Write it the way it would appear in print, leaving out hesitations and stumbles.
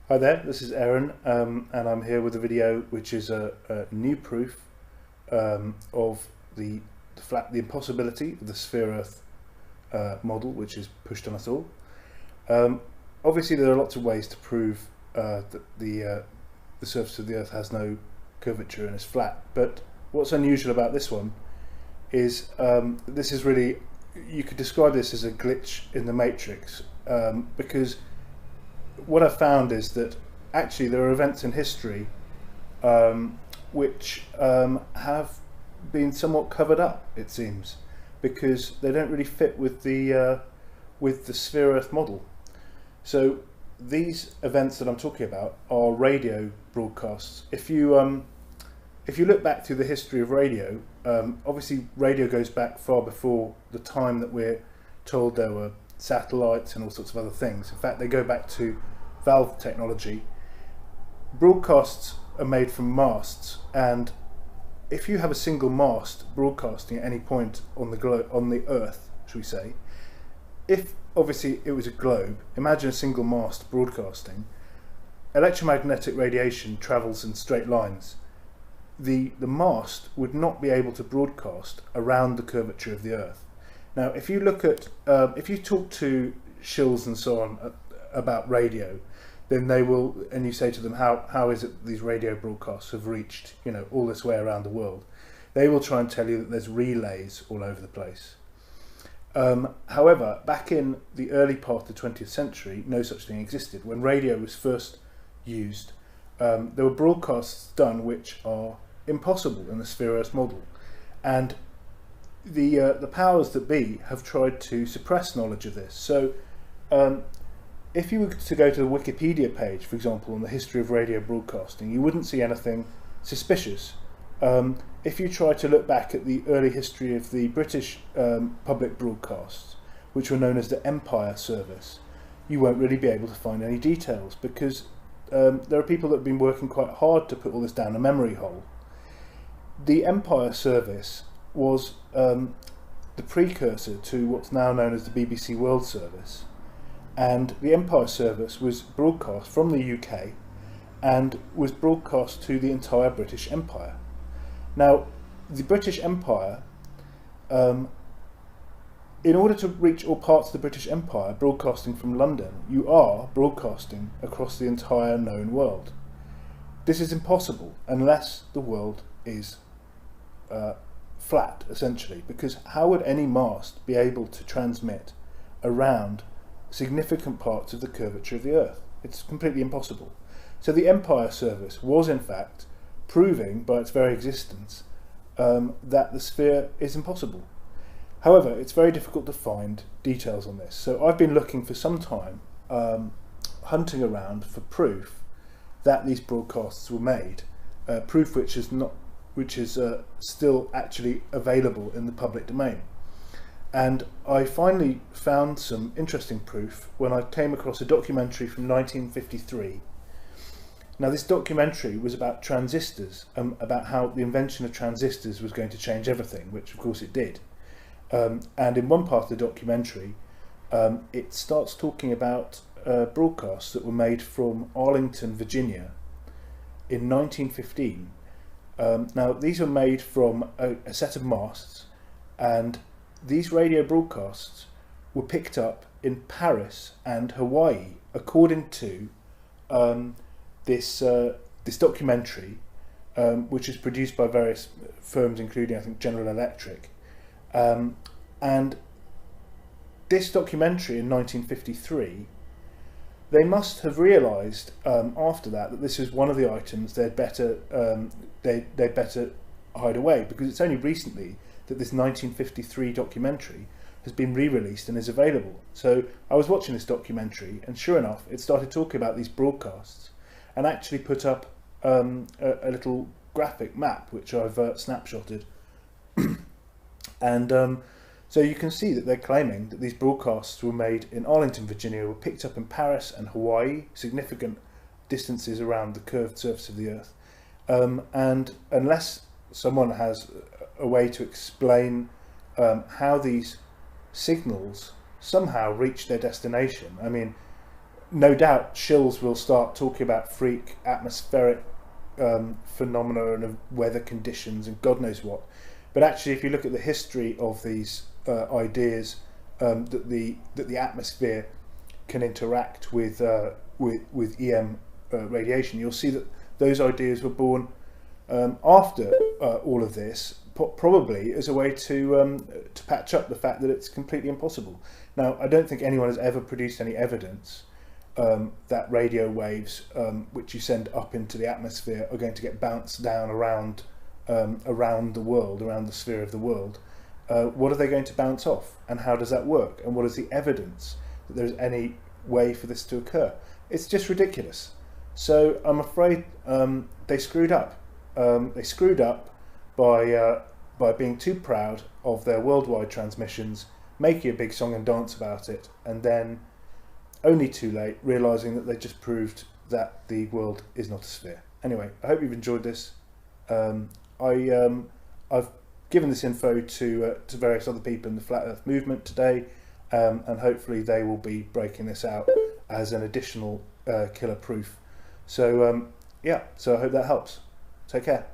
Hi there, this is Aaron, and I'm here with a video which is a new proof of the impossibility of the sphere-Earth model, which is pushed on us all. Obviously, there are lots of ways to prove that the surface of the Earth has no curvature and is flat. But what's unusual about this one is this is really, you could describe this as a glitch in the matrix, because what I've found is that actually there are events in history which have been somewhat covered up, it seems, because they don't really fit with the sphere-Earth model. So these events that I'm talking about are radio broadcasts. If you look back through the history of radio, obviously radio goes back far before the time that we're told there were satellites and all sorts of other things. In fact, they go back to valve technology. Broadcasts are made from masts, and if you have a single mast broadcasting at any point on the Earth, should we say, if obviously it was a globe, imagine a single mast broadcasting. Electromagnetic radiation travels in straight lines. The mast would not be able to broadcast around the curvature of the Earth. Now, if you look at, if you talk to shills and so on about radio, then they will, and you say to them, how is it these radio broadcasts have reached, all this way around the world? They will try and tell you that there's relays all over the place. However, back in the early part of the 20th century, no such thing existed. When radio was first used, there were broadcasts done which are impossible in the sphere-Earth model, and the powers that be have tried to suppress knowledge of this. So if you were to go to the Wikipedia page, for example, on the history of radio broadcasting, you wouldn't see anything suspicious. If you try to look back at the early history of the British public broadcasts, which were known as the Empire Service, you won't really be able to find any details, because there are people that have been working quite hard to put all this down a memory hole. The Empire Service was the precursor to what's now known as the BBC World Service, and the Empire Service was broadcast from the UK and was broadcast to the entire British Empire. Now, the British Empire, in order to reach all parts of the British Empire, broadcasting from London, you are broadcasting across the entire known world. This is impossible unless the world is flat, essentially, because how would any mast be able to transmit around significant parts of the curvature of the Earth? It's completely impossible. So the Empire Service was in fact proving by its very existence that the sphere is impossible. However, it's very difficult to find details on this. So I've been looking for some time, hunting around for proof that these broadcasts were made, proof which is still actually available in the public domain. And I finally found some interesting proof when I came across a documentary from 1953. Now, this documentary was about transistors, about how the invention of transistors was going to change everything, which of course it did. And in one part of the documentary, it starts talking about broadcasts that were made from Arlington, Virginia in 1915. Now, these were made from a set of masts, and these radio broadcasts were picked up in Paris and Hawaii, according to this documentary, which is produced by various firms, including, I think, General Electric. And this documentary in 1953, they must have realised after that this is one of the items they'd better hide away, because it's only recently that this 1953 documentary has been re-released and is available. So I was watching this documentary, and sure enough, it started talking about these broadcasts, and actually put up a little graphic map which I've snapshotted. And so you can see that they're claiming that these broadcasts were made in Arlington, Virginia, were picked up in Paris and Hawaii, significant distances around the curved surface of the Earth. And unless someone has a way to explain how these signals somehow reach their destination, I mean, no doubt shills will start talking about freak atmospheric phenomena and of weather conditions and God knows what. But actually, if you look at the history of these ideas, that the atmosphere can interact with EM radiation, you'll see that those ideas were born after all of this, probably as a way to patch up the fact that it's completely impossible. Now, I don't think anyone has ever produced any evidence that radio waves, which you send up into the atmosphere, are going to get bounced down around the world, around the sphere of the world. What are they going to bounce off, and how does that work, and what is the evidence that there's any way for this to occur? It's just ridiculous. So I'm afraid they screwed up. They screwed up by being too proud of their worldwide transmissions, making a big song and dance about it, and then only too late realising that they just proved that the world is not a sphere. Anyway, I hope you've enjoyed this. I've given this info to various other people in the Flat Earth movement today, and hopefully they will be breaking this out as an additional killer proof. So yeah, so I hope that helps. Take care.